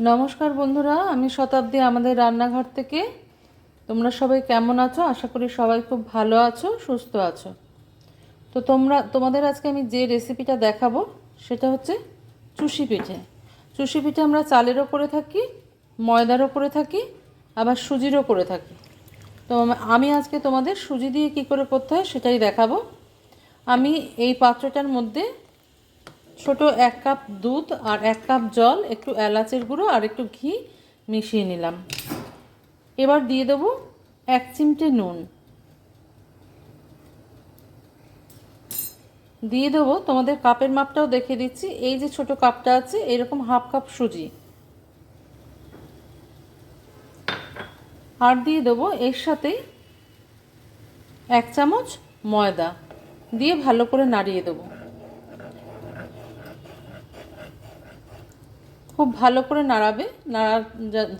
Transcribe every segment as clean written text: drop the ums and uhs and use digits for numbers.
নমস্কার বন্ধুরা, আমি শতাব্দী আমাদের রান্নাঘর থেকে। তোমরা সবাই কেমন আছো? আশা করি সবাই খুব ভালো আছো, সুস্থ আছো। তো তোমাদের আজকে আমি যে রেসিপিটা দেখাবো সেটা হচ্ছে চুষি পিঠে। চুষি পিঠে আমরা চালেরও করে থাকি, ময়দারও করে থাকি, আবার সুজিরও করে থাকি। তো আমি আজকে তোমাদের সুজি দিয়ে কী করে করতে হয় সেটাই দেখাবো। আমি এই পাত্রটার মধ্যে ছোট 1 কাপ দুধ আর 1 কাপ জল, একটু এলাচের গুঁড়ো আর একটু ঘি মিশিয়ে নিলাম। এবার দিয়ে দেবো 1 চিমটে নুন, দিয়ে দেবো তোমাদের কাপের মাপটাও দেখিয়ে দিচ্ছি। এই যে ছোট কাপটা আছে এরকম হাফ কাপ সুজি, আর দিয়ে দেবো এর সাথেই 1 চামচ ময়দা, দিয়ে ভালো করে নাড়িয়ে দেবো। খুব ভালো করে নাড়াবে,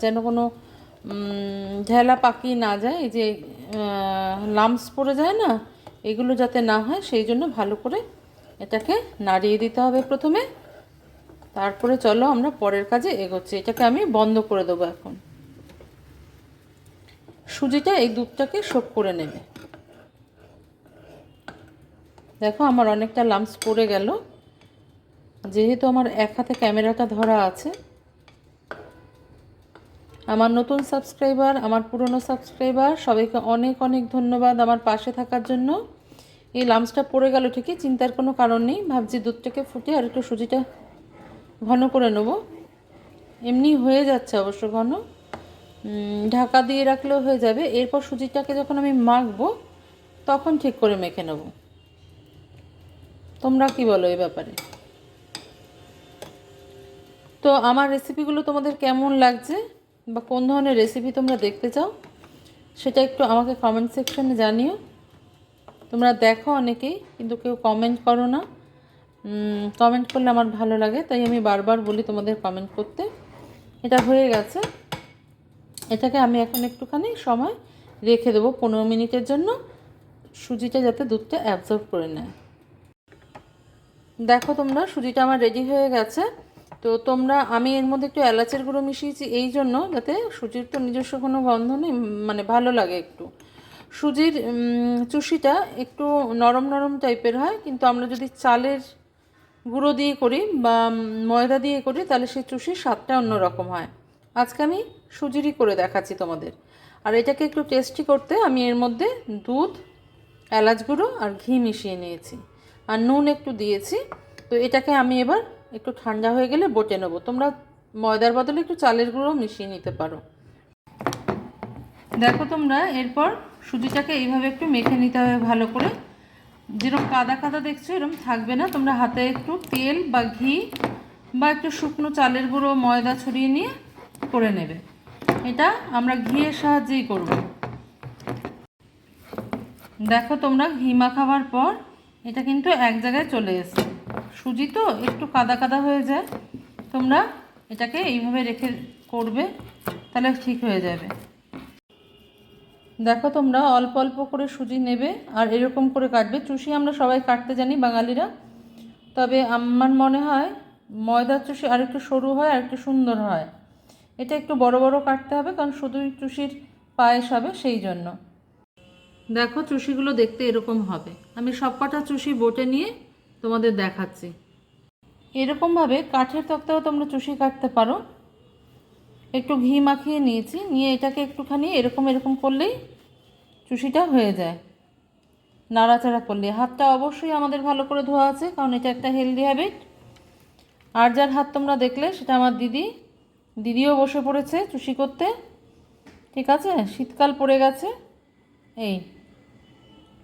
যেন কোনো ঢেলা পাকিয়ে না যায়, এই যে লাম্পস পড়ে যায় না, এগুলো যাতে না হয় সেই জন্য ভালো করে এটাকে নাড়িয়ে দিতে হবে প্রথমে। তারপরে চলো আমরা পরের কাজে এগোচ্ছি। এটাকে আমি বন্ধ করে দেবো এখন। সুজিটা এই দুধটাকে শোক করে নেবে। দেখো আমার অনেকটা লাম্পস পড়ে গেল। যেহেতু আমার এক হাতে ক্যামেরাটা ধরা আছে, আমার নতুন সাবস্ক্রাইবার, আমার পুরনো সাবস্ক্রাইবার, সবাইকে অনেক অনেক ধন্যবাদ আমার পাশে থাকার জন্য। এই লাম্পসটা পড়ে গেল ঠিকই, চিন্তার কোনো কারণ নেই। ভাবছি দুধটাকে ফুটে আর একটু সুজিটা ঘন করে নেব। এমনি হয়ে যাচ্ছে অবশ্য ঘন, ঢাকা দিয়ে রাখলেও হয়ে যাবে। এরপর সুজিটাকে যখন আমি মাখবো তখন ঠিক করে মেখে নেব। তোমরা কি বলো এই ব্যাপারে? তো আমার রেসিপিগুলো তোমাদের কেমন লাগছে বা কোন ধরনের রেসিপি তোমরা দেখতে চাও সেটা একটু আমাকে কমেন্ট সেকশনে জানিও। তোমরা দেখো অনেকেই, কিন্তু কেউ কমেন্ট করো না। কমেন্ট করলে আমার ভালো লাগে, তাই আমি বারবার বলি তোমাদের কমেন্ট করতে। এটা হয়ে গেছে। এটাকে আমি এখন একটুখানি সময় রেখে দেবো 15 মিনিটের জন্য, সুজিটা যাতে দুধটা অ্যাবজর্ব করে নেয়। দেখো তোমরা, সুজিটা আমার রেডি হয়ে গেছে। তো আমি এর মধ্যে একটু এলাচের গুঁড়ো মিশিয়েছি এই জন্য, যাতে সুজির তো নিজস্ব কোনো গন্ধ নেই, মানে ভালো লাগে একটু। সুজির চুষিটা একটু নরম নরম টাইপের হয়, কিন্তু আমরা যদি চালের গুঁড়ো দিয়ে করি বা ময়দা দিয়ে করি তাহলে সেই চুষির স্বাদটা অন্যরকম হয়। আজকে আমি সুজিরই করে দেখাচ্ছি তোমাদের। আর এটাকে একটু টেস্টি করতে আমি এর মধ্যে দুধ, এলাচ গুঁড়ো আর ঘি মিশিয়ে নিয়েছি, আর নুন একটু দিয়েছি। তো এটাকে আমি এবার একটু ঠান্ডা হয়ে গেলে বটে নেবো। তোমরা ময়দার বদলে একটু চালের গুঁড়ো মিশিয়ে নিতে পারো। দেখো তোমরা, এরপর সুজিটাকে এইভাবে একটু মেখে নিতে হবে ভালো করে। যেরকম কাদা কাদা দেখছো এরকম থাকবে না। তোমরা হাতে একটু তেল বা ঘি বা একটু শুকনো চালের গুঁড়ো, ময়দা ছড়িয়ে নিয়ে করে নেবে। এটা আমরা ঘিয়ের সাহায্যেই করব। দেখো তোমরা, ঘি মাখাবার পর এটা কিন্তু এক জায়গায় চলে এসেছে। সুজি তো একটু কাদা কাদা হয়ে যায়, তোমরা এটাকে এইভাবে রেখে করবে, তাহলে ঠিক হয়ে যাবে। দেখো তোমরা, অল্প অল্প করে সুজি নেবে আর এরকম করে কাটবে। চুষি আমরা সবাই কাটতে জানি বাঙালিরা, তবে আমার মনে হয় ময়দার চুষি আর একটু সরু হয় আর একটু সুন্দর হয়। এটা একটু বড় বড় কাটতে হবে, কারণ শুধুই চুষির পায়েস হবে সেই জন্য। দেখো চুষিগুলো দেখতে এরকম হবে। আমি সব কটা চুষি বটে নিয়ে তোমাদের দেখাচ্ছি। এরকমভাবে কাঠের তক্তাও তোমরা চুষি কাটতে পারো। একটু ঘি মাখিয়ে নিয়েছি, নিয়ে এটাকে একটুখানি এরকম এরকম করলেই চুষিটা হয়ে যায়। নাড়াচাড়া করলে হাতটা অবশ্যই আমাদের ভালো করে ধোয়া আছে, কারণ এটা একটা হেলদি হ্যাবিট। আর যার হাত তোমরা দেখলে সেটা আমার দিদিও বসে পড়েছে চুষি করতে। ঠিক আছে, শীতকাল পড়ে গেছে।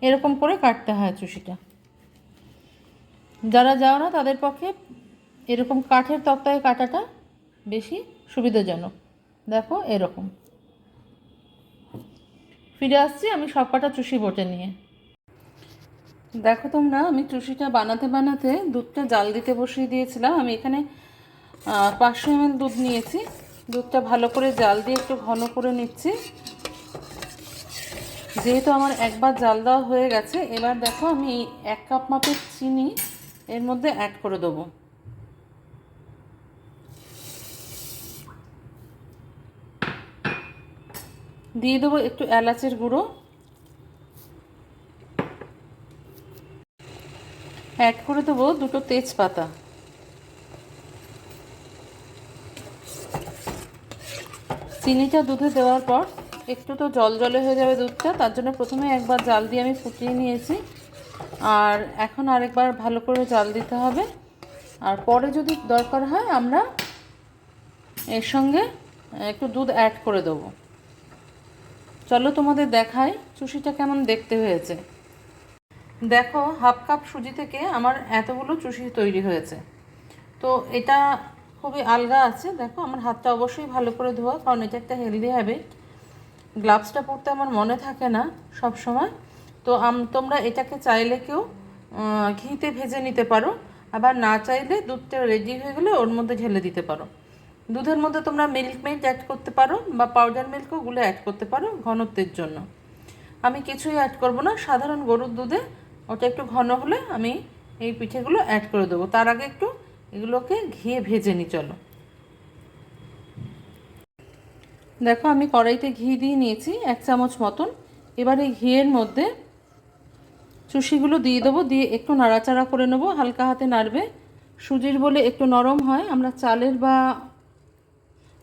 এরকম করে কাটতে হয় চুষিটা। যারা যাও না তাদের পক্ষে এরকম কাঠের তক্তায় কাটাটা বেশি সুবিধাজনক। দেখো এরকম। ফিরে আসছি আমি সব কটা চুষি বটে নিয়ে। দেখো তোমরা, আমি চুষিটা বানাতে বানাতে দুধটা জাল দিতে বসিয়ে দিয়েছিলাম। আমি এখানে 500 ml দুধ নিয়েছি। দুধটা ভালো করে জাল দিয়ে একটু ঘন করে নিচ্ছি। যেহেতু আমার একবার জাল দেওয়া হয়ে গেছে, এবার দেখো আমি 1 কাপ মাপের চিনি এর মধ্যে অ্যাড করে দেবো। দিয়ে দেবো একটু এলাচের গুঁড়ো, অ্যাড করে দেবো 2টো তেজপাতা, চিনিটা দুধে দেওয়ার পর একটু তো জল হয়ে যাবে দুধটা, তার জন্য প্রথমে একবার জাল দিয়ে আমি ফুটিয়ে নিয়েছি, আর এখন আরেকবার ভালো করে জাল দিতে হবে। আর পরে যদি দরকার হয় আমরা এর সঙ্গে একটু দুধ অ্যাড করে দেবো। চলো তোমাদের দেখাই চুষিটা কেমন দেখতে হয়েছে। দেখো, হাফ কাপ সুজি থেকে আমার এতগুলো চুষি তৈরি হয়েছে। তো এটা খুবই আলগা আছে। দেখো আমার হাতটা অবশ্যই ভালো করে ধোয়া, কারণ এটা একটা হেলদি হ্যাবিট। গ্লাভসটা পরতে আমার মনে থাকে না সব সময়। তো তোমরা এটাকে চাইলে কেউ ঘিতে ভেজে নিতে পারো, আবার না চাইলে দুধটা রেডি হয়ে গেলে ওর মধ্যে ঢেলে দিতে পারো। দুধের মধ্যে তোমরা মিল্ক মেড অ্যাড করতে পারো বা পাউডার মিল্কও গুলো অ্যাড করতে পারো ঘনত্বের জন্য। আমি কিছুই অ্যাড করব না, সাধারণ গরুর দুধে ওটা একটু ঘন হলে আমি এই পিঠেগুলো অ্যাড করে দেবো। তার আগে একটু এগুলোকে ঘিয়ে ভেজে নিই। চলো দেখো, আমি কড়াইতে ঘি দিয়ে নিয়েছি 1 চামচ মতন। এবার এই ঘিয়ের মধ্যে চুষিগুলো দিয়ে দেবো, দিয়ে একটু নাড়াচাড়া করে নেবো, হালকা হাতে নাড়বে। সুজির বলে একটু নরম হয়, আমরা চালের বা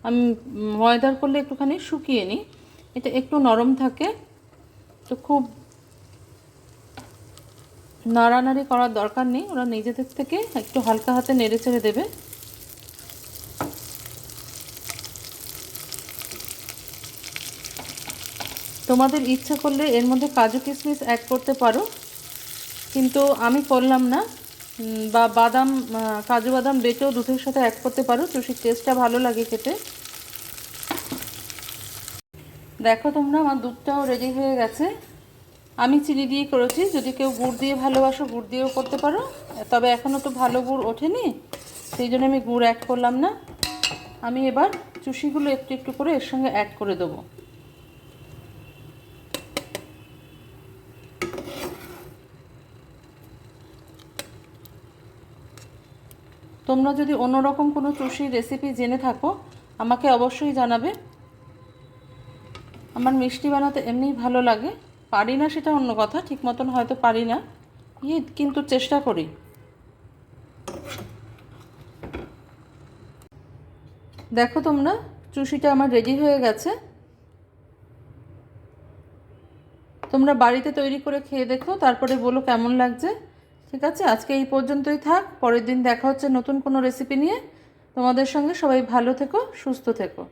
আমি ময়দার করলে একটুখানি শুকিয়ে নিই, এটা একটু নরম থাকে। তো খুব নাড়ানাড়ি করার দরকার নেই, ওরা নিজেদের থেকে একটু হালকা হাতে নেড়ে চেড়ে দেবে। তোমাদের ইচ্ছা করলে এর মধ্যে কাজু কিশমিশ অ্যাড করতে পারো, কিন্তু আমি করলাম না। বা বাদাম, কাজু বাদাম বেটেও দুধের সাথে অ্যাড করতে পারো, চুষির টেস্টটা ভালো লাগে খেতে। দেখো তোমরা, আমার দুধটাও রেডি হয়ে গেছে। আমি চিনি দিয়ে করেছি, যদি কেউ গুড় দিয়ে ভালোবাসো গুড় দিয়েও করতে পারো, তবে এখনও তো ভালো গুড় ওঠেনি, সেই জন্য আমি গুড় অ্যাড করলাম না। আমি এবার চুষিগুলো একটু একটু করে এর সঙ্গে অ্যাড করে দেবো। তোমরা যদি অন্যরকম কোনো চুষির রেসিপি জেনে থাকো আমাকে অবশ্যই জানাবে। আমার মিষ্টি বানাতে এমনিই ভালো লাগে, পারি না সেটা অন্য কথা, ঠিক মতন হয়তো পারি না, কিন্তু চেষ্টা করি। দেখো তোমরা, চুষিটা আমার রেডি হয়ে গেছে। তোমরা বাড়িতে তৈরি করে খেয়ে দেখো, তারপরে বলো কেমন লাগছে। ঠিক আছে, আজকে এই পর্যন্তই থাক, পরের দিন দেখা হচ্ছে নতুন কোনো রেসিপি নিয়ে। তোমাদের সঙ্গে সবাই ভালো থেকো, সুস্থ থেকো।